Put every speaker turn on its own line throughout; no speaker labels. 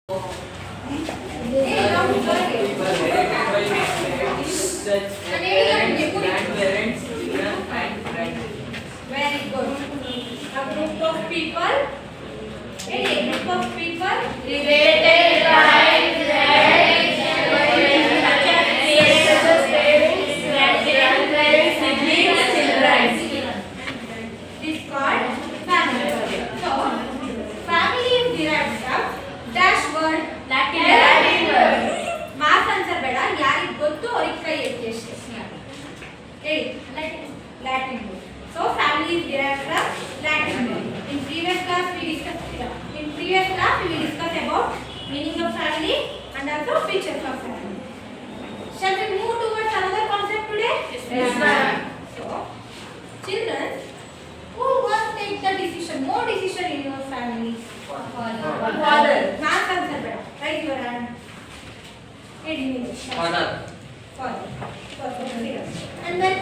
Very good. A group of people. A group of people related by this called family. So, family is derived from dash word Latin word. Mass answer ಬೇಡ ಯಾರಿಗೆ ಗೊತ್ತು ಅವರಿಗೆ ಕೈ ಎತ್ತಿ ಅಷ್ಟೇ ಹೇಳಿ Latin word. So, family is derived from Latin word. In previous class we discussed about meaning of family and also features of family. Shall we move towards another concept today? Yes, ma'am. So, children, who will take the decision? More decision in your family? Father. Mass answer ಬೇಡ. Raise your hand.
Father.
Father. And then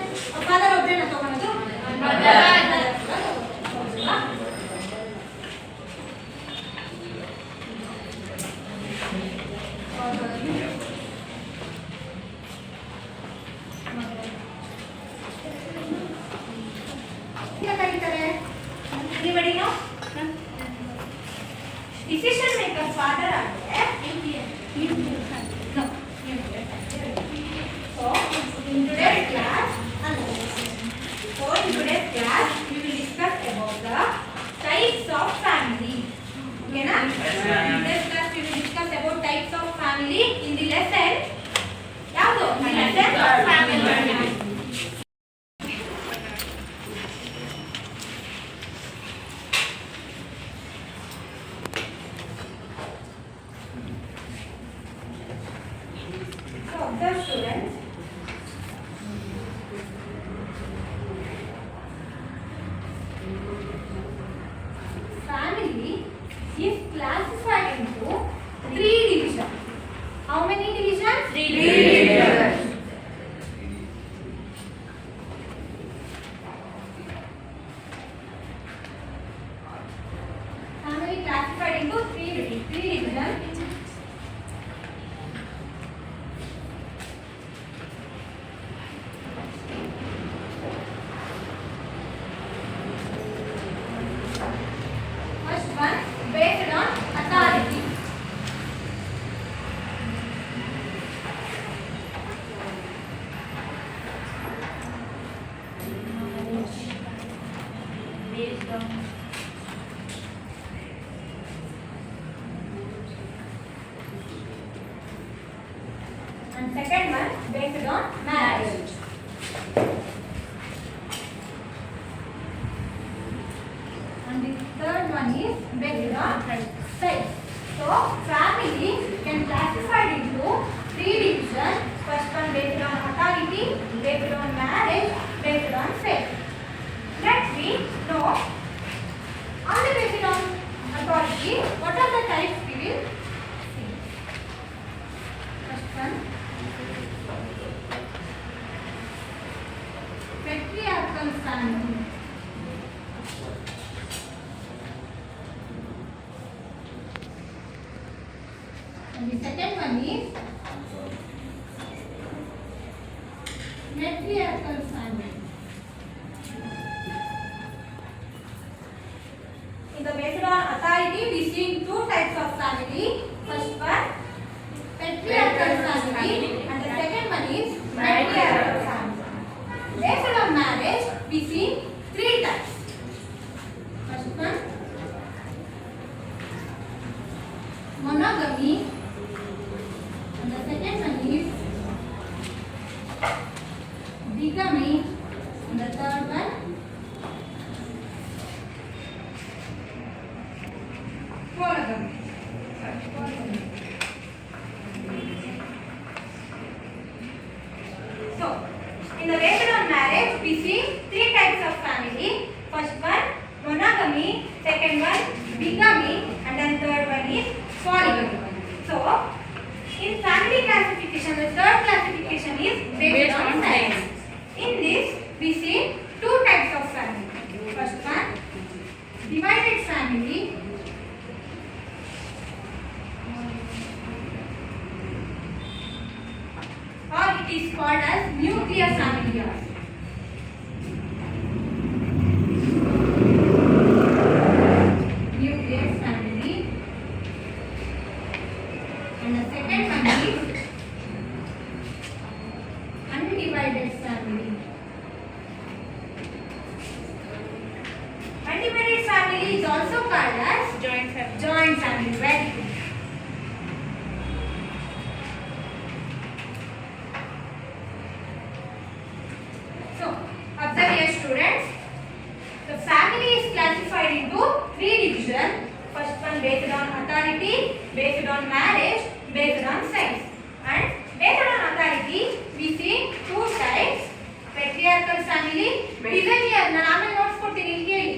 father ಒಬ್ಬರನ್ನ ತಗೊಳ್ಳೋದು
Mother.
Anybody know? Decision maker father ಆದರೆ no. So in today's class we will discuss about the types of family. Okay na? In today's class we will discuss about types of family in the lesson. ಯಾವುದು? Lesson family. Observe students. Family is classified into 3 divisions. How many divisions? 3 divisions. Family classified into 3 divisions. First one, based on authority. Based on and second one, based on marriage. And the third one is based on sex. So, family can classify into 3 divisions. First one based on authority, based on marriage, based on sex. Let me know only based on authority. What are the types we will see? First one, patriarchal family. And the second one is matriarchal family. In the based on authority, we see 2 types of family. First one, patriarchal family, and the second one is matriarchal family. Based on marriage, we see 3 types. First one, monogamy. And the second one is bigamy, and the third one polygamy. So, in the based on marriage, we see 3 types of family. First one, monogamy. Second one, bigamy, and then third one is polygamy. So, in family classification, the third classification is based on sex. In this, we see 2 types of family. First one, divided family. is called as nuclear family. Nuclear family. And the second one is undivided family. Undivided family is also called as
joint family.
joint family. Very good. So, observe here students. The family is classified into three divisions. First one based on authority, based on marriage, based on sex. And based on authority, we see two types. Patriarchal family. Listen here, ನಾನು ಆಮೇಲೆ notes ಕೊಡ್ತೀನಿ ಇಲ್ಲಿ ಕೇಳಿ.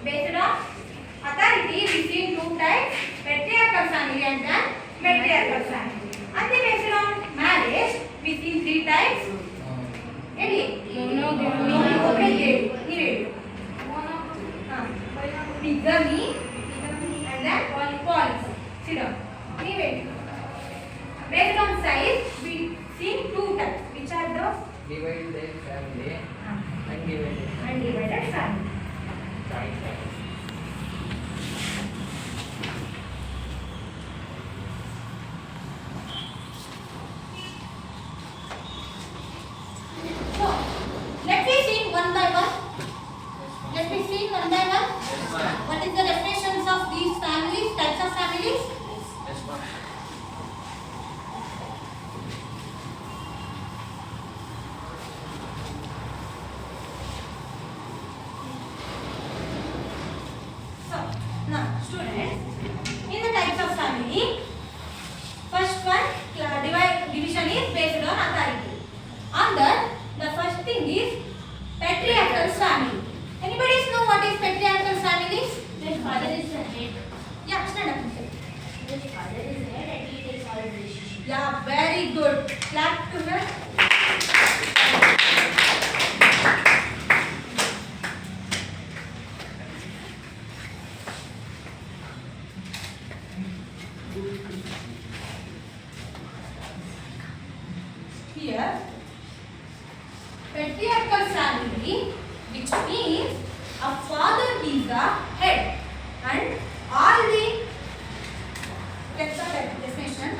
Based on authority, we see two types. Patriarchal family and then matriarchal family. And then based on marriage, we see three types. ಹೇಳಿ. Bigamy and then polycy. Sit down. Based on size, we see two types. Which are those?
Divided family, undivided.
Undivided family. So, let me see one by one. Let me see one by one. What is the definitions of these families, types of families?
Yes, ma'am.
So, now students, in the types of family, first one division is based on authority. On that, the first thing is patriarchal family. Anybody know what is patriarchal families?
The father is the head.
Yeah, stand up.
The father is the head and he takes all the decisions.
Yeah, very good. Clap to her. Here, patriarchal family, which means a father is the head and all the, let's start at definition.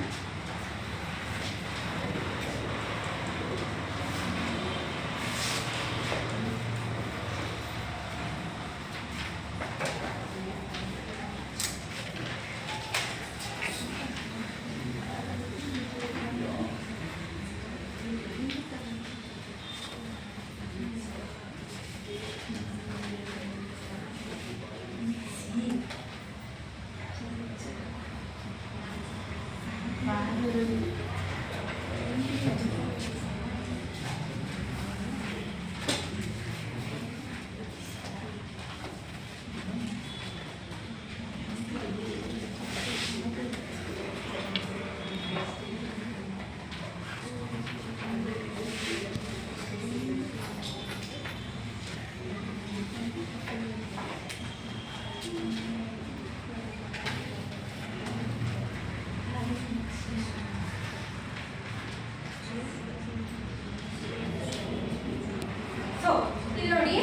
So, ಇಲ್ಲಿ ನೋಡಿ,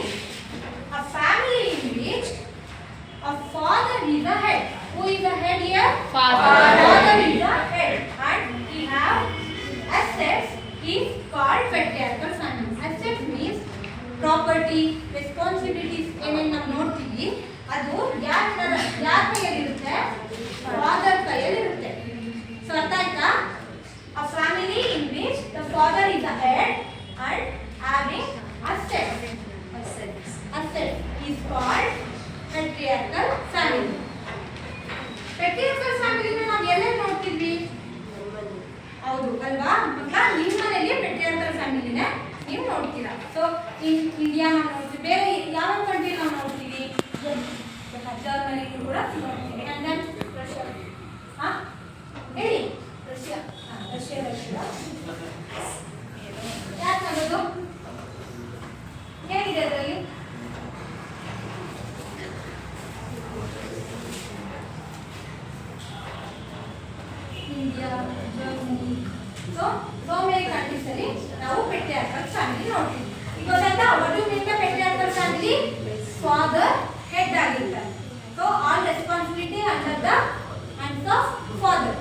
a family in which a father is the head. Who is the head here?
Father.
Father is the head, and he have assets is called patriarchal family. Assets means property, responsibilities ಏನೇನು ನಾವು ನೋಡ್ತೀವಿ ಅದು ಯಾರ ಕೈಯಲ್ಲಿರುತ್ತೆ? Father ಕೈಯಲ್ಲಿರುತ್ತೆ. So ಅರ್ಥ ಆಯ್ತಾ? A family in which the father is the head and having assets is called patriarchal family. Patriarchal family ನಾವು ಎಲ್ಲೆಲ್ಲಿ ನೋಡ್ತಿದ್ವಿ? ಹೌದು ಅಲ್ವಾ ಮಕ್ಕಳ? ನಿಮ್ಮ ಮನೆಯಲ್ಲಿ patriarchal ಫ್ಯಾಮಿಲಿನ ನೀವು ನೋಡ್ತೀರಾ. ಸೊ ಇಂಡಿಯಾ ನಾವು ನೋಡ್ತೀವಿ, ಬೇರೆ ಯಾವ ಕಂಟ್ರಿ ನಾವು ನೋಡ್ತೀವಿ? ಜರ್ಮನಿ ಕೂಡ ನೋಡ್ತೀವಿ. And then Russia. ಹಾ ಹೇಳಿ. ರಷ್ಯಾ. ರಷ್ಯಾ ಯಾಕೆ ಮಾಡೋದು? ಏನಿದೆ ಅದರಲ್ಲಿ? India, Germany, So many countries ಅಲ್ಲಿ ನಾವು patriarchal family ನೋಡ್ತೀವಿ. ಈಗ ಗೊತ್ತಾಯ್ತಾ what do you mean by patriarchal family? Father head ಆಗಿರ್ತಾರೆ. So all responsibility under the hands of father.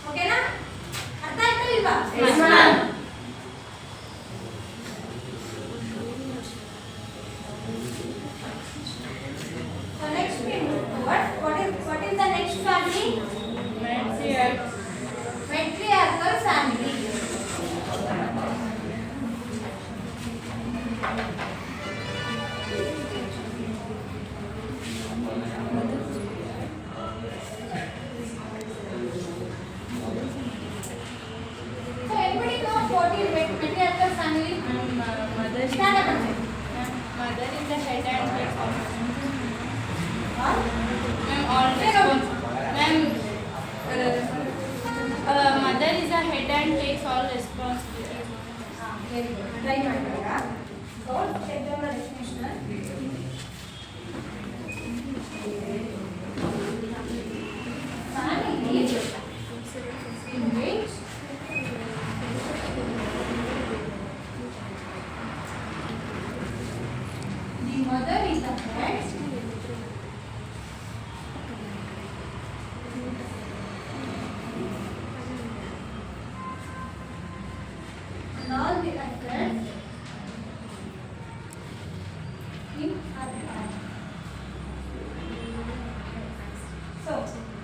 ಓಕೆನಾ? ಅರ್ಥ ಆಯ್ತಾ ಇಲ್ವಾ?
Yes, ma'am.
So next we move towards what is the next family? Matriarchal family. So everybody knows what is matriarchal family?
Mother
Stand up and say.
is the head and takes all.
Huh?
Ma'am, all
Say no.
ma'am, mother is the head and takes all responsibility.
Very good. Try ಮಾಡಿದ್ದೀರಾ? So check down the definition. Family in which the mother is the head. And all the assets in her hand. So,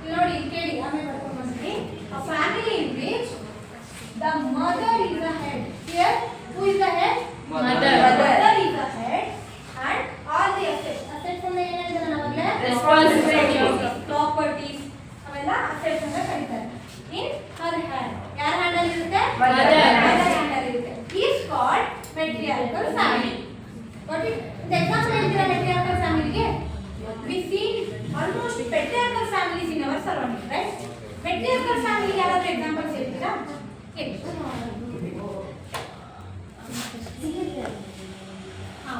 ನೋಡಿ ಕೇಳಿ ಆಮೇಲೆ ಬರ್ಕೊಂಡು ಬಂದ್ರಿ. A family in which the mother is the head. Here, who is the head?
Mother.
Mother is the head and all the assets. Assets ಅಂದ್ರೆ ಏನು ಹೇಳಿದ್ರೆ ನಾವಾಗಲೇ
Responsibility.
Properties ಅವೆಲ್ಲ assets ಅಂತ ಕರೀತಾರೆ. In her hand. ಯಾರ hand ಅಲ್ಲಿ ಇರುತ್ತೆ?
Mother.
Mother hand ಅಲ್ಲಿ ಇರುತ್ತೆ. Is called matriarchal family. What is the example ಹೇಳ್ತೀರಾ matriarchal family ಗೆ? We see almost patriarchal families in our surroundings, right? Matriarchal family ಯಾರಾದ್ರೂ examples ಹೇಳ್ತೀರಾ? ಹೇಳಿ.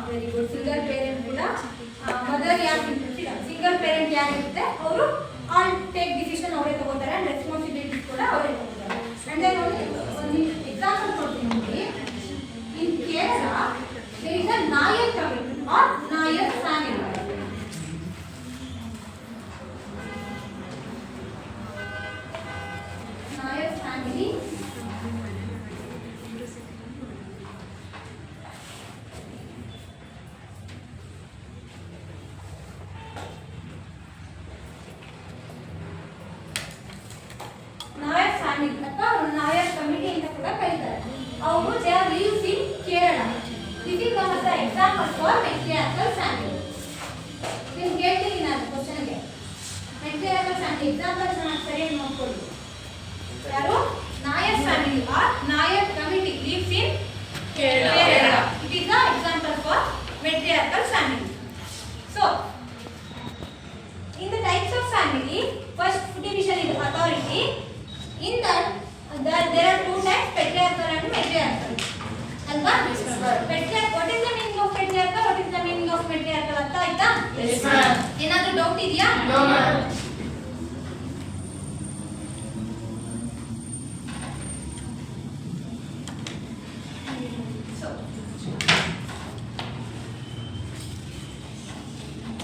Very good. ಸಿಂಗಲ್ ಪೇರೆಂಟ್ ಕೂಡ ಮದರ್ ಯಾರು ಸಿಂಗಲ್ ಪೇರೆಂಟ್ ಯಾರಿರುತ್ತೆ ಅವರು ಆಲ್ ಟೇಕ್ ಡಿಸಿಷನ್ ಅವರೇ ತಗೋತಾರೆ ಅಂಡ್ ರೆಸ್ಪಾನ್ಸಿಬಿಲಿಟೀಸ್ ಕೂಡ ಅವರೇ ತಗೋತಾರೆ. ಅಂಡ್ ದೆನ್ ಒಂದು ಎಕ್ಸಾಂಪಲ್ ಕೊಡ್ತೀನಿ ನೋಡಿ. In Kerala there is a Nair community or Nair family. Nair family Nair family ಅಥವಾ ನಾಯರ್ ಕಮಿಟಿ ಅಂತ ಕೂಡ ಕರೀತಾರೆ. ಅವರು they are lives in Kerala. This is one of the example for matriarchal family. ನಿಮ್ಗೆ ಹೇಳ್ತೀನಿ ನಾನು ಕ್ವಶನ್ಗೆ matriarchal family ಎಕ್ಸಾಂಪಲ್ಸ್ ನಾನು ಸರಿಯಾಗಿ ನೋಡ್ಕೊಳ್ಳಿ. ಯಾರು? Nair family are Nair committee lives in Kerala. It is the example for matriarchal family. So in the types of family, first division is authority. In that there are two types, patriarchal and matriarchal. Alva? Patriarchal. What is the meaning of patriarchal? What is the meaning of matriarchal? ಅರ್ಥ ಆಯ್ತಾ?
Yes, ma'am.
ಏನಾದರೂ doubt ಇದೆಯಾ?
No, ma'am.
So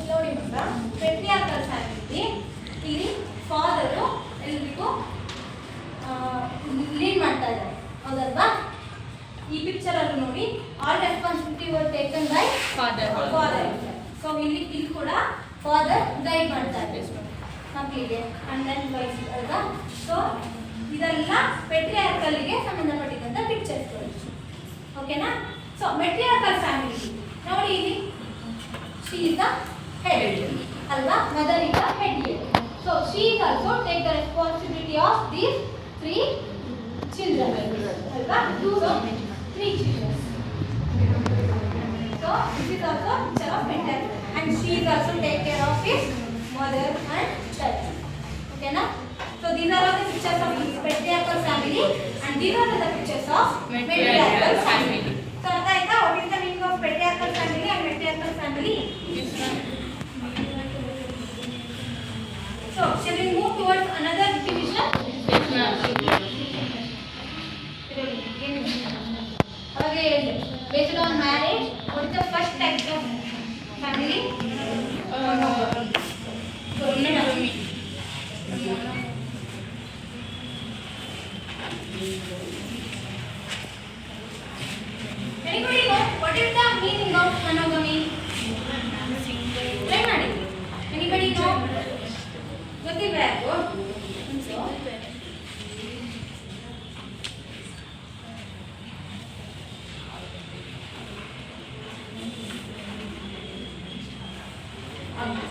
ನೋಡಿ ಮಕ್ಕಳ, patriarchal family ಇಲ್ಲಿ father ಎಲ್ರಿಗೂ lead ಮಾಡ್ತಾ ಇದ್ದಾರೆ. ಹೌದಲ್ವಾ? ಈ ಪಿಕ್ಚರ್ ಅಲ್ಲಿ ನೋಡಿ all responsibility var taken by
Father.
Father. So ಇಲ್ಲಿ ಕೂಡ ಫಾದರ್ ಗೈಡ್ ಮಾಡ್ತಾ ಇದ್ದಾರೆ ಮಕ್ಕಳಿಗೆ ಅಂಡ್ ದೆನ್ ವೈಸ್ ಅಲ್ವಾ? ಸೊ ಇದೆಲ್ಲ patriarchal ಗೆ ಸಂಬಂಧಪಟ್ಟಿದ್ದಂಥ ಪಿಕ್ಚರ್ಸ್ಗಳು. ಓಕೆನಾ? ಸೊ matriarchal ಫ್ಯಾಮಿಲಿ ನೋಡಿ ಇಲ್ಲಿ she is the head ಅಲ್ವಾ? mother is the head here. So she is also take the responsibility of these three children ಅಲ್ವಾ? So 3 children. So this is also picture of matriarch and she is also take care of his mother and child. Okay na? So these are all the pictures of patriarchal family and these are the pictures of matriarchal family. So ಅರ್ಥ ಆಯ್ತಾ? What is the meaning of patriarchal family and matriarchal family?
Yes, ma'am.
So shall we move towards another division?
Yes, ma'am.
Anybody know what is the meaning of monogamy? Try ಮಾಡಿ. Anybody know? ಗೊತ್ತಿಲ್ವಾ ಯಾರಿಗೂ?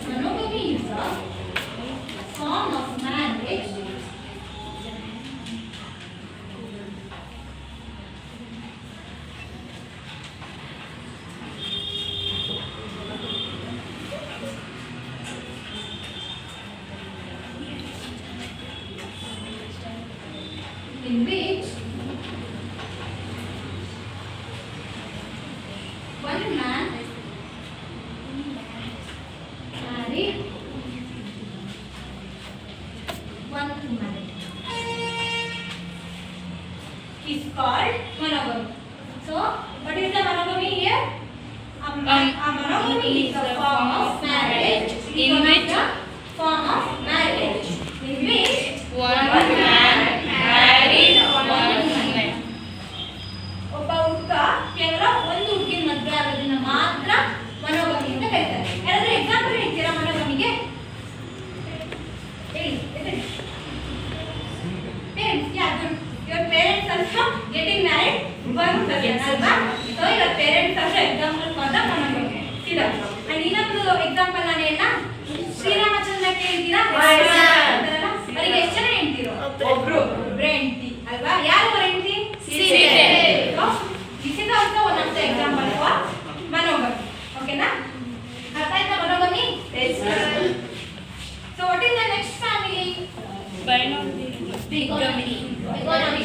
Monogamy is a form of marriage in which one man married one woman is called monogamy. So, what is the monogamy here? A monogamy is a form of marriage in which form of marriage in which
one man married one woman.
ಒಬ್ಬ ಹುಡುಗ ಕೇವಲ ಒಂದು ಹುಡುಗಿನ ಮದುವೆ ಆಗೋದನ್ನ ಮಾತ್ರ ಮನೋಗಮಿ ಅಂತ ಕರೀತಾರೆ. ಯಾರಾದ್ರೂ ಎಕ್ಸಾಂಪಲ್ ಹೇಳ್ತೀರಾ ಮನೋಗಮಿಗೆ? ಹೇಳಿ. Your parents also getting married one person ಅಲ್ವಾ? So your parents also example for the monogamy. ಸಿದ್ಧ. And ಇನ್ನೊಂದು ಎಕ್ಸಾಂಪಲ್ ನಾನು ಹೇಳ ಶ್ರೀರಾಮಚಂದ್ರ ಕೇಳಿದ್ದೀರಾ? ಅವರಿಗೆ ಎಷ್ಟು ಜನ ಹೆಂಡ್ತಿರು? ಒಬ್ರು ಹೆಂಡ್ತಿ ಅಲ್ವಾ? ಯಾರು ಅವರ ಹೆಂಡ್ತಿ? Sita. This is also one of the example for monogamy. Okay na? ಅರ್ಥ ಆಯ್ತಾ monogamy? Yes. So what is the next family?
Bigamy.
Bigamy.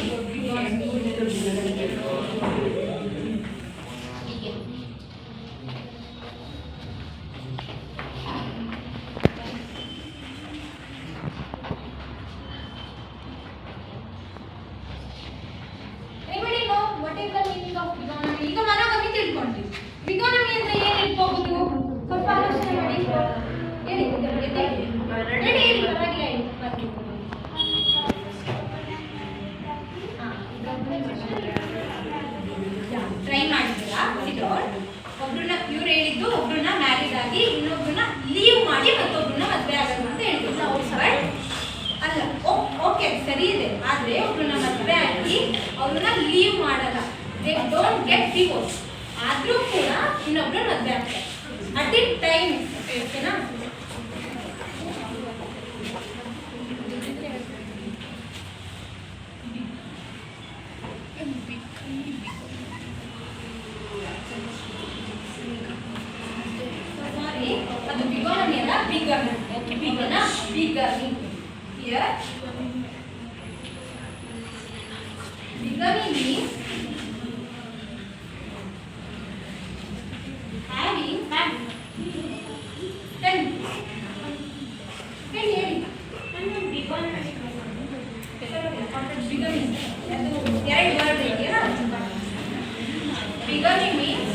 Anybody know what is the meaning of bigamy? ಈಗ monogamy ತಿಳ್ಕೊಂಡ್ವಿ. Bigamy ಅಂದ್ರೆ ಏನು ಇರಬಹುದು? ಸ್ವಲ್ಪ ಆಲೋಚನೆ ಮಾಡಿ. ಹೇಳಿ. ಹೇಳಿ ಪರವಾಗಿಲ್ಲ ಹೇಳಿ. ಟ್ರೈ ಮಾಡಿದ್ದೀರಾ? ಒಬ್ರನ್ನ ಇವ್ರು ಹೇಳಿದ್ದು ಒಬ್ರನ್ನ ಮ್ಯಾರಿಡ್ ಆಗಿ ಇನ್ನೊಬ್ರನ್ನ ಲೀವ್ ಮಾಡಿ ಮತ್ತೊಬ್ರನ್ನ ಮದುವೆ ಆಗೋದು ಅಂತ ಹೇಳಿದ್ರು. ಬಟ್ ಅಲ್ಲ, ಓಕೆ ಸರಿ ಇದೆ, ಆದ್ರೆ ಒಬ್ರನ್ನ ಮದುವೆ ಆಗಿ ಅವ್ರನ್ನ ಲೀವ್ ಮಾಡಲ್ಲ. They don't get divorce. ಆದ್ರೂ ಕೂಡ ಇನ್ನೊಬ್ರನ್ನ ಮದುವೆ ಆಗ್ತಾರೆ ಅಟ್ ದಿ ಟೈಮ್. ಓಕೆನಾ? ಅದು ಬಿಗೋನಮಿ ಅಲ್ಲ, ಬಿಗಮಿ. ಓಕೆ, ಬಿಗೋನಾ bigamy. Here bigamy means having then ಹೇಳಿ ಬಿಗಮಿ ಅದು ಎರಡು ವರ್ಡ್ ಇದೆಯಾ? ಬಿಗಮಿ means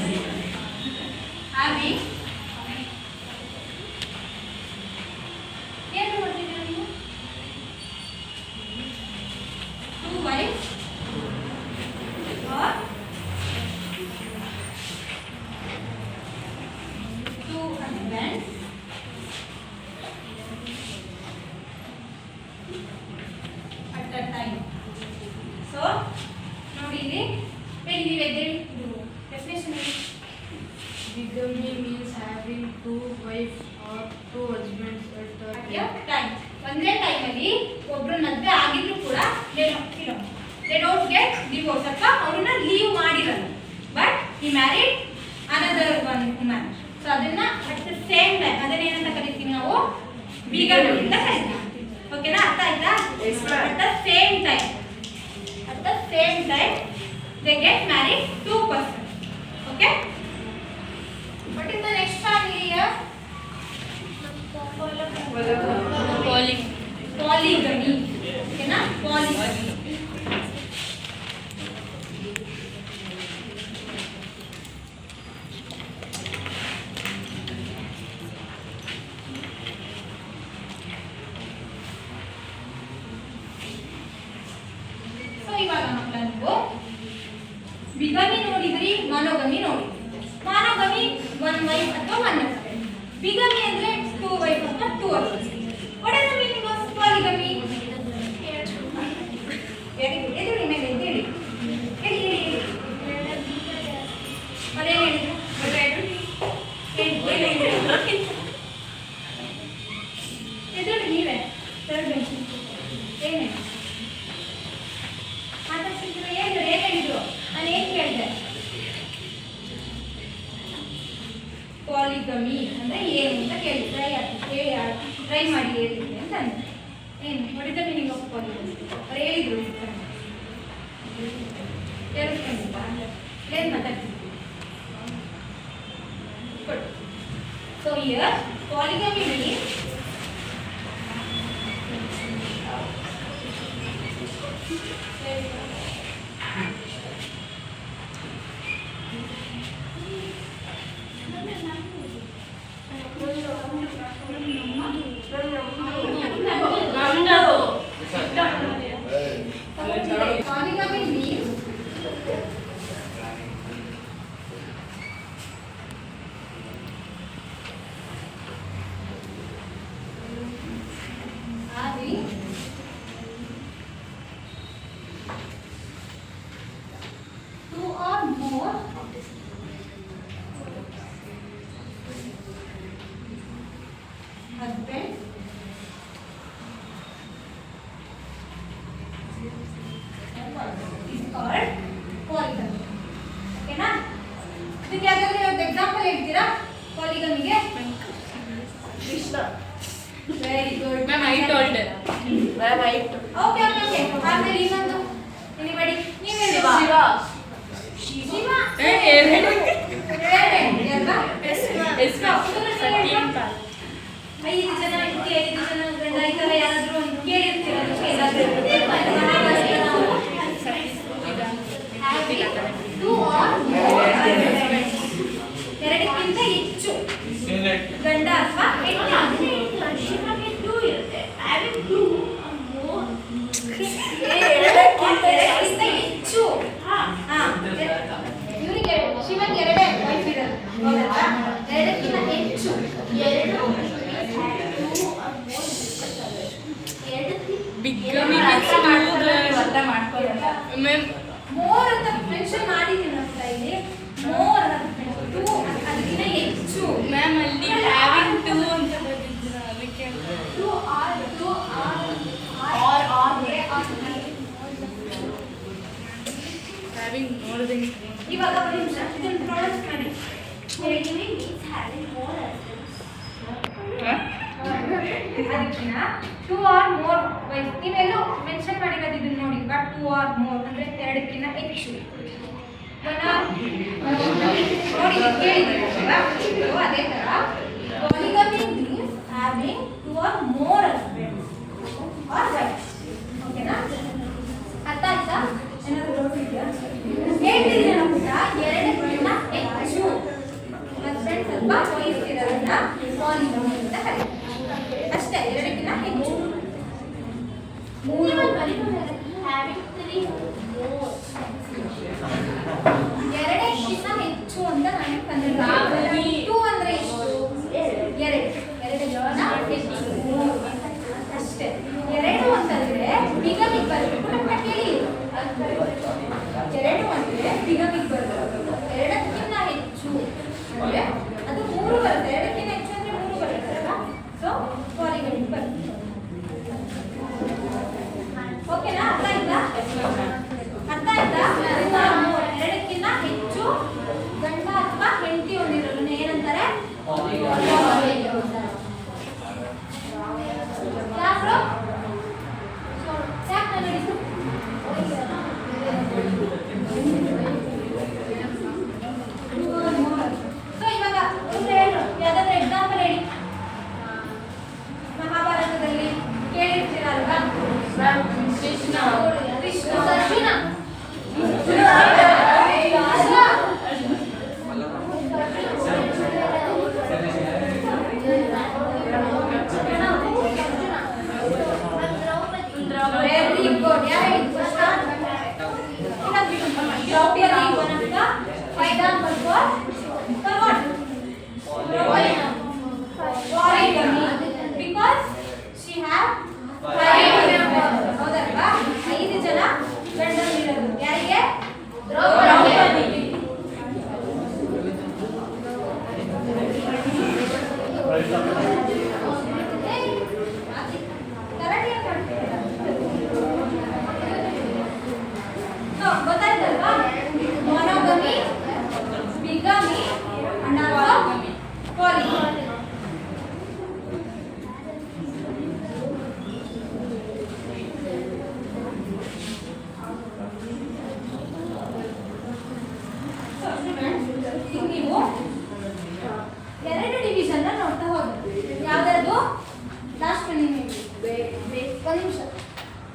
having ಏನು ಮಾಡ್ತಿದ್ದೀರಾ ನೀವು? two wives or two husbands at a time. So ನೋಡಿ ಇಲ್ಲಿ ಹೇಳಿ, ಇದು ಡೆಫಿನೇಷನ್ ಹೇಳಿ.
Bigamy means having two wives or two husbands at a
time. ಒಂದೇ ಟೈಮಲ್ಲಿ ಒಬ್ರು ಮದುವೆ ಆಗಿದ್ರು ಕೂಡ ದೇ ಡೋಂಟ್ ಗೆಟ್ ಡಿವೋರ್ಸ್ ಅಥವಾ ಅವ್ರನ್ನ ಲೀವ್ ಮಾಡಿರಲ್ಲ. ಬಟ್ ಈ married another one woman. So ಅದನ್ನ ಅಟ್ ದ ಸೇಮ್ ಟೈಮ್ ಅದನ್ನೇನಂತ ಕರಿತೀವಿ ನಾವು? ಬಿಗಮಿ ಅಂತ ಕರಿತೀವಿ. ಓಕೆನಾ? ಅರ್ಥ ಆಯ್ತಾ? At the same time they get married two person. Okay? What is the next family here? Polygamy. Okay na? Polygamy. So one wife ಅಥವಾ ಒನ್ ಹಸ್ಬೆಂಡ್. ಬಿಗಮಿ ಅಂದ್ರೆ ಟೂ ವೈಫ್ ಅಥವಾ two husband. What is the meaning of polygamy? ಎದುರಿ ಮೇಲೆ ಹೇಳಿ ಹೇಳಿ ಹೇಳಿ ಅದೇ ಹೇಳಿದ್ರು ಎದುರು ನೀವೇ ಥರ್ಡ್ ಬೆಂಚ್ ಏನು ಹೇಳಿ ಮಾತಾಡ್ತಿದ್ರು ಏನು ಹೇಳಿದ್ರು ನಾನು ಏನು ಕೇಳಿದೆ ಪಾಲಿಗಮಿ ಅಂದರೆ ಏನು ಅಂತ ಕೇಳಿ ಟ್ರೈ ಮಾಡಿ ಹೇಳಿದ್ವಿ ಅಂತ ಅಂದೆ ಏನು what is the meaning of polygamy ಅವ್ರು ಹೇಳಿದ್ರು ಕೇಳಿಸ್ಕೊಂಡಿಲ್ಲ ಏನು ಮಾತಾಡ್ತಿದ್ರು ಕೊಡು. So here polygamy means polygamy means having two or more husbands is called polygamy. ಓಕೆನಾ? ಇದಕ್ಕೆ ಯಾವ್ದಾದ್ರು ಒಂದು ಎಕ್ಸಾಂಪಲ್ ಹೇಳ್ತೀರಾ ಪಾಲಿಗಮಿಗೆ? Very good
Ma'am, I told her. Ma'am, I told.
Okay okay okay ಆಮೇಲೆ ಇನ್ನೊಂದು ಎನಿಬಡಿ ನೀವು ಹೇಳಿ ಶಿವ
ಎರಡು.
ಅಲ್ವಾ
Yes, ma'am.
5 ಜನ 5 ಜನ ಗಂಡ ಈ ಥರ ಯಾರಾದರೂ ಒಂದು ಕೇಳಿರ್ತೀರ ಎಲ್ಲಾದರೂ ಟೂ ಆರ್ ಮೋರ್ ಎರಡಕ್ಕಿಂತ ಹೆಚ್ಚು ಗಂಡ ಅಥವಾ ಹೆಣ್ಣು ಎರಡಕ್ಕಿಂತ ಹೆಚ್ಚು ಇವರಿಗೆ ಶಿವನ್ ಎರಡೇ ವೈಫ್ ಇರೋದು ಹೌದಾ ಎರಡಕ್ಕಿಂತ ಹೆಚ್ಚು
Bigamy means
ಅರ್ಥ ಮಾಡ್ಕೊಳ್ಳೋಣ
ma'am.
ಮೋರ್ ಅಂತ ಮೆನ್ಷನ್ ಮಾಡಿದ್ದೀನಿ ಅಂತ ಇಲ್ಲಿ ಮೋರ್ ಟು ಅದಕ್ಕಿಂತ ಹೆಚ್ಚು
Ma'am, ಅಲ್ಲಿ having two ಅಂತ ಬರೆದಿದ್ರು ಅದಕ್ಕೆ.
Two are
Having more than three.
ಇವಾಗ ಒಂದು ನಿಮಿಷ ಇದನ್ನು ಪ್ರೊನೌನ್ಸ್ ಮಾಡಿ ಅದಕ್ಕಿಂತ ಟೂ ಆರ್ ಮೋರ್ ವೈಫ್ ನೀವೆಲ್ಲೂ ಮೆನ್ಷನ್ ಮಾಡಿರೋದು ಇದನ್ನ ನೋಡಿ ಬಟ್ ಟೂ ಆರ್ ಮೋರ್ ಅಂದರೆ ಎರಡಕ್ಕಿಂತ ಹೆಚ್ಚು ನೋಡಿ ಕೇಳಿದ್ದೀರಾ ಅದೇ ಥರ polygamy means having two or more husbands or wives ಓಕೆನಾ ಅರ್ಥ ಆಯ್ತಾ ಏನಾದರೂ ಡೌಟ್ ಇದೆಯಾ ಹೇಳ್ತಿದ್ರೆ ಪುಟ್ಟ ಎರಡಕ್ಕಿಂತ ಹೆಚ್ಚು ಹಸ್ಬೆಂಡ್ ಸ್ವಲ್ಪ ವೈಫ್ ಇರೋದನ್ನ ಪಾಲಿಗಮಿ ಅಂತ ಕರೀತಾರೆ ಅಷ್ಟೇ ಎರಡಕ್ಕಿಂತ ಹೆಚ್ಚು ಎರಡಕ್ಕಿಂತ ಹೆಚ್ಚು ಅಂತ ನಾನು ಕನ್ನಡ ಟೂ ಅಂದ್ರೆ ಎಷ್ಟು ಎರಡು ಜನ ಹೆಚ್ಚು ಅಷ್ಟೇ ಎರಡು ಅಂತಂದ್ರೆ ಬಿಗಮಿಗೆ ಬರಬೇಕು ನಮ್ಮ ಕೇಳಿ ಎರಡು ಅಂದ್ರೆ ಬಿಗಮಿಗೆ ಬರಬೇಕು ಎರಡಕ್ಕಿಂತ ಹೆಚ್ಚು ಅಂದ್ರೆ ಅದು ಮೂರು ಬರುತ್ತೆ ಎರಡಕ್ಕಿಂತ ಹೆಚ್ಚು ಅಂದ್ರೆ ಮೂರು ಬರುತ್ತಲ್ವಾ ಸೊ ಪಾಲಿಗಮಿಗೆ ಬರುತ್ತೆ ಓಕೆನಾ ಅರ್ಥ ಆಯ್ತಾ ಅರ್ಥ ಆಯ್ತಾ ಎರಡಕ್ಕಿಂತ ಹೆಚ್ಚು ಗಂಡ ಅಥವಾ ಹೆಂಡತಿ ಹೊಂದಿರೋದನ್ನ ಏನಂತಾರೆ ಯಾರು ಯಾಕೆ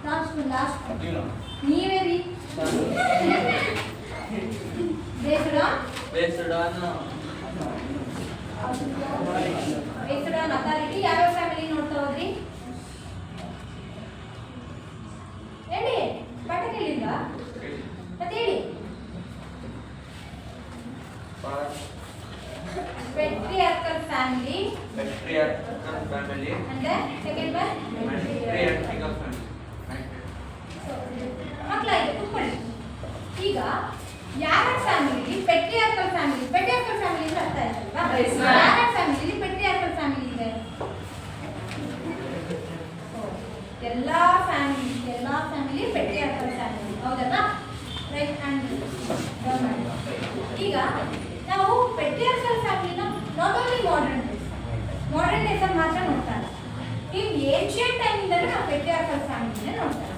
ಲಾಸ್ಟ್
You know.
ನೀವೇ ರೀ ಬೇಸ್ಡ್
Based on
ಅಥಾರಿಟಿ ಯಾವ್ಯಾವ ಫ್ಯಾಮಿಲಿ ನೋಡ್ತಾ ಹೋದ್ರಿ ಹೇಳಿ ಪಾಠ ಕೇಳಿಲ್ಲ ಮತ್ತೆ ಹೇಳಿ patriarchal family
patriarchal family
and then second one
matriarchal family.
ಮಕ್ಕಳಾಯ್ತು ಕೂತ್ಕೊಳ್ಳಿ ಈಗ ಯಾರ ಫ್ಯಾಮಿಲಿ ಪೆಟ್ರಿಯಾರ್ಕಲ್ ಫ್ಯಾಮಿಲಿ ಅಂದ್ರೆ ಅರ್ಥ ಆಯ್ತಲ್ವಾ
Yes, ma'am.
ಯಾರ ಫ್ಯಾಮಿಲಿ ಪೆಟ್ರಿಯಾರ್ಕಲ್ ಫ್ಯಾಮಿಲಿ ಇದೆ ಎಲ್ಲಾ ಫ್ಯಾಮಿಲಿ ಪೆಟ್ರಿಯಾರ್ಕಲ್ ಫ್ಯಾಮಿಲಿ ಹೌದಲ್ಲ ರೈಟ್ ಹ್ಯಾಂಡ್ ಈಗ ನಾವು ಪೆಟ್ರಿಯಾರ್ಕಲ್ ಫ್ಯಾಮಿಲಿನ ನಾಟ್ ಓನ್ಲಿ ಮಾಡರ್ನ್ ಡೇಸ್ ಅಲ್ಲಿ ಮಾತ್ರ ನೋಡ್ತಾ ಇಲ್ಲ ನೀವು ಏನ್ಷಿಯಂಟ್ ಟೈಮಿಂದಲೂ ನಾವು ಪೆಟ್ರಿಯಾರ್ಕಲ್ ಫ್ಯಾಮಿಲಿನೇ ನೋಡ್ತಾ ಇಲ್ಲ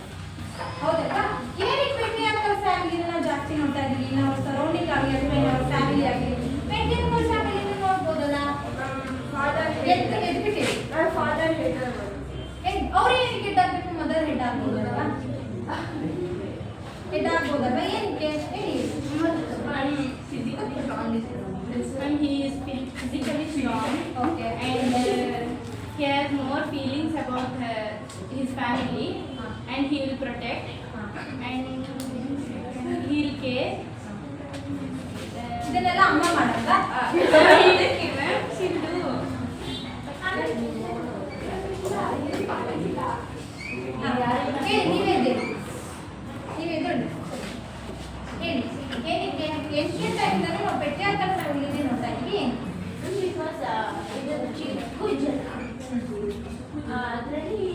ಹೌದಲ್ವಾ ಏನಕ್ಕೆ ಪೆಟ್ರಿಯಾರ್ಕಲ್ ಫ್ಯಾಮಿಲಿನ ನಾವು ಜಾಸ್ತಿ ನೋಡ್ತಾ ಇದೀವಿ ನಾವು ಸರೌಂಡಿಂಗ್ ಆಗಲಿ ಅಥವಾ ನಾವು ಫ್ಯಾಮಿಲಿ ಆಗಲಿ ಪೆಟ್ರಿಯಾರ್ಕಲ್ ಫ್ಯಾಮಿಲಿನ ನೋಡ್ಬೋದಲ್ಲ ಎದ್ಬಿಟ್ಟಿರಿ ಅವ್ರು ಏನಕ್ಕೆ ಹೆಡ್ ಆಗ್ಬೇಕು ಮದರ್ ಹೆಡ್ ಆಗ್ಬೋದಲ್ವಾ ಏನಕ್ಕೆ ಹೇಳಿ
When he is physically strong,
Okay.
and he has more feelings about his family, and he will protect, and he will care.
ಇದನ್ನೆಲ್ಲ ಅಮ್ಮ ಮಾಡಲ್ವಾ
She'll do.
ನೀವೇ ಎದ್ದೇಳಿ ಹೇಳಿ ಏನಕ್ಕೆ ಏನ್ಷಿಯಂಟ್ ಟೈಮಿಂದಲೂ ನಾವು ಪೆಟ್ರಿಯಾರ್ಕಲ್ ಫ್ಯಾಮಿಲಿನೇ ನೋಡ್ತಾ ಇದ್ವಿ
Because ಇದು ಕುಜ್ ಅದರಲ್ಲಿ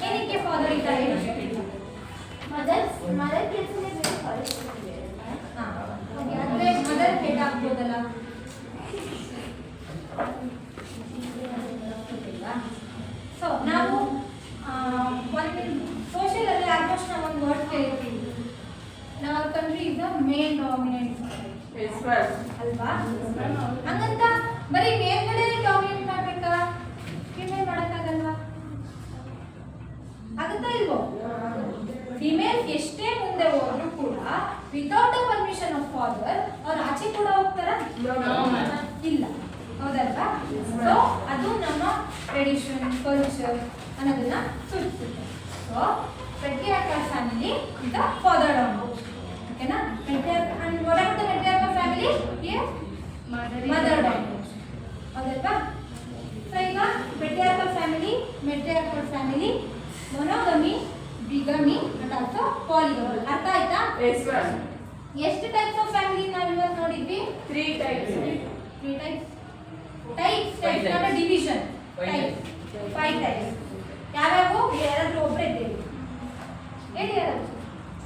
ಏನಕ್ಕೆ ಫಾದರ್ ಇದ್ದಾರೆ
ಮದರ್ ಕೆಲಸನೇ
ಅಂದ್ರೆ ಮದರ್ ಹೆಡ್ ಆಗ್ಬೋದಲ್ಲ ಸೊ ನಾವು ಒಂದು ಸೋಷಿಯಲ್ ಅಲ್ಲಿ ಆಲ್ಮೋಸ್ಟ್ ನಾವು ಒಂದು ವರ್ಡ್ ಕೇಳಿರ್ತೀವಿ ನಾವು country is the main dominant ಅಲ್ವಾ ಹಂಗಂತ ಬರೀ ಮೇಲ್ಗಡೆ ಡಾಮಿನೇಟ್ ಮಾಡ್ಬೇಕಾ ಫಿಮೇಲ್ ಮಾಡಕ್ಕಾಗಲ್ವಾ ಆಗುತ್ತಾ ಇಲ್ವೋ ಫಿಮೇಲ್ ಎಷ್ಟೇ ಮುಂದೆ ಹೋದ್ರು ಕೂಡ without the permission of father ಅವ್ರು ಆಚೆ ಕೂಡ ಹೋಗ್ತಾರ ಇಲ್ಲ ಹೌದಲ್ವಾ ಸೊ ಅದು ನಮ್ಮ ಟ್ರೆಡಿಷನ್ ಕಲ್ಚರ್ ಅನ್ನೋದನ್ನ ಸೂಚಿಸುತ್ತೆ so patriarchal family is the father dominant ಓಕೆನಾ patriarchal and what about the patriarchal family here mother dominant ಹೌದಲ್ವಾ ಸೊ ಈಗ patriarchal family matriarchal family monogamy bigamy and also polygamy ಅರ್ಥ ಆಯ್ತಾ ಎಷ್ಟು ಟೈಪ್ಸ್ ಆಫ್ ಫ್ಯಾಮಿಲಿ ನಾವು ಇವತ್ತು ನೋಡಿದ್ವಿ 3 types not a division types 5 types ಯಾವ್ಯಾವು ಯಾರಾದ್ರೂ ಒಬ್ಬರೇ ಇದ್ದೀವಿ ಹೇಳಿ ಯಾರಾದ್ರೂ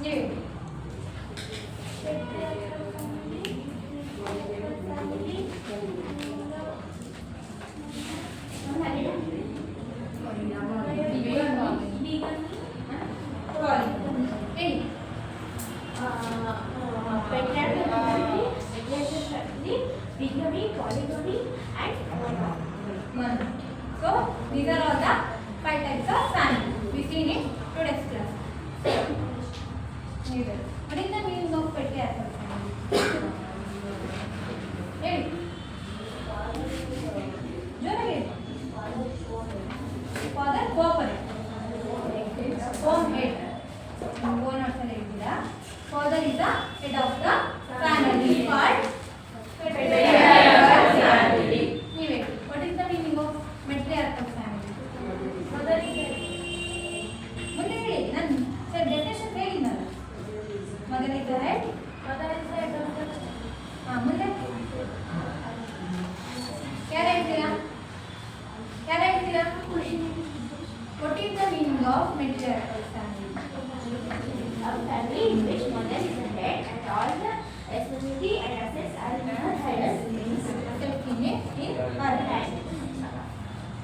ನೀವು ಹೇಳಿ ಹೇಳಿ
patriarchal family, matriarchal family, bigamy, polygamy, and monogamy.
So these are all the 5 types of family we seen in today's class. What is the meaning of patriarchal family? ಹೇಳಿ ಜೋರಾಗಿ father cooperate home head own ಅರ್ಥದಲ್ಲಿ ಹೇಳ್ತೀರಾ father is the head of the family part ನೀವೇ what is the meaning of matriarchal family ಮುಂದೆ ಹೇಳಿ ನಾನು sir definition ಹೇಳಿದ್ನಲ್ಲ mother is the head ಮುಂದೆ ಯಾರು ಹೇಳ್ತೀರಾ what is the meaning of matriarchal family
A family in which mother is the head and all the responsibility and assets are in her hands.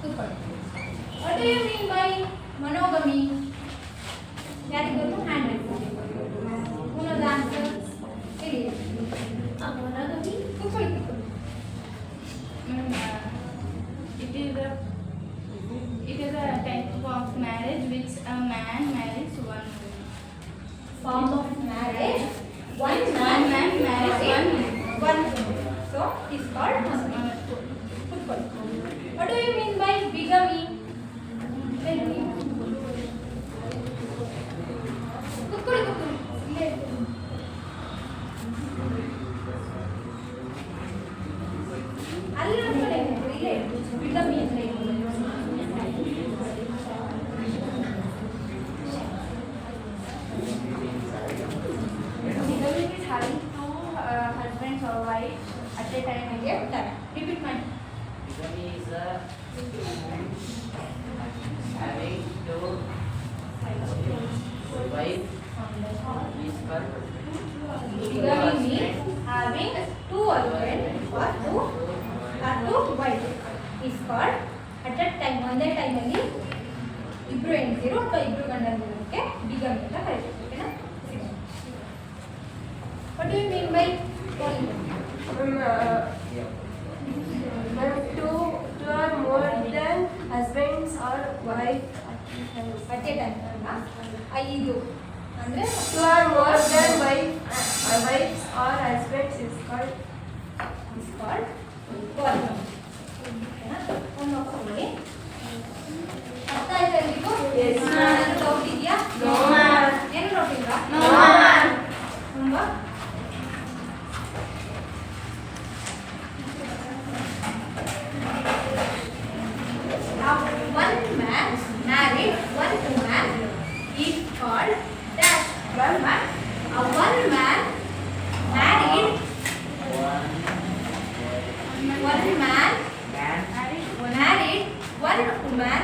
Super. What do you mean by monogamy? ಯಾರಿಗೆ ಗೊತ್ತು hand raise who knows the answer? ಹೇಳಿ
Monogamy
ಕೂತ್ಕೊಳ್ಳಿ
It is a type of marriage man marries one woman.
Form of marriage. One
One
man
man marries one woman.
one woman. So is called husband. Football. What do you mean by bigamy? Tell me. ಕುತ್ಕೊಳ್ಳಿ, ಕುತ್ಕೊಳ್ಳಿ. ಇಲ್ಲೇ ಇರ್ತೀನಿ. ಅಲ್ಲಿ ನೋಡ್ಕೊಳ್ಳಿ, ಇಲ್ಲೇ bigamy ಅಂದ್ರೆ ಏನು?
Bigamy is having two husbands or wives at a time.
ಹಾಗೆ ಹೇಳ್ತಾರೆ. Repeat ಮಾಡಿ.
Bigamy is having two wife is for
Bigamy means having two husbands or two wives is called at that time. ಒಂದೇ ಟೈಮಲ್ಲಿ ಇಬ್ರು ಹೆಂಡತಿರು ಅಥವಾ ಇಬ್ರು ಗಂಡಂದಿರೋದಕ್ಕೆ ಬಿಗಮಿ ಅಂತ ಕರೀತಾರೆ. ಓಕೆನಾ? What do you mean by polygamy?
When two or more than husbands or wife
At a time ಅಲ್ಲ, ಐದು ಅಂದ್ರೆ
two or more than wives or husbands is called
polygamy. ಓಕೆನಾ? ಒಂದು ನೋಡ್ಕೊಳ್ಳಿ. ಅರ್ಥ ಆಯ್ತಾ ಎಲ್ರಿಗೂ?
Yes, ma'am.
ಏನಾದ್ರು ಡೌಟ್ ಇದೆಯಾ?
No, ma'am.
ಏನು ಡೌಟ್ ಇಲ್ಲ?
No, ma'am.
ತುಂಬಾ one man married one woman is called dash. One man married one man married one woman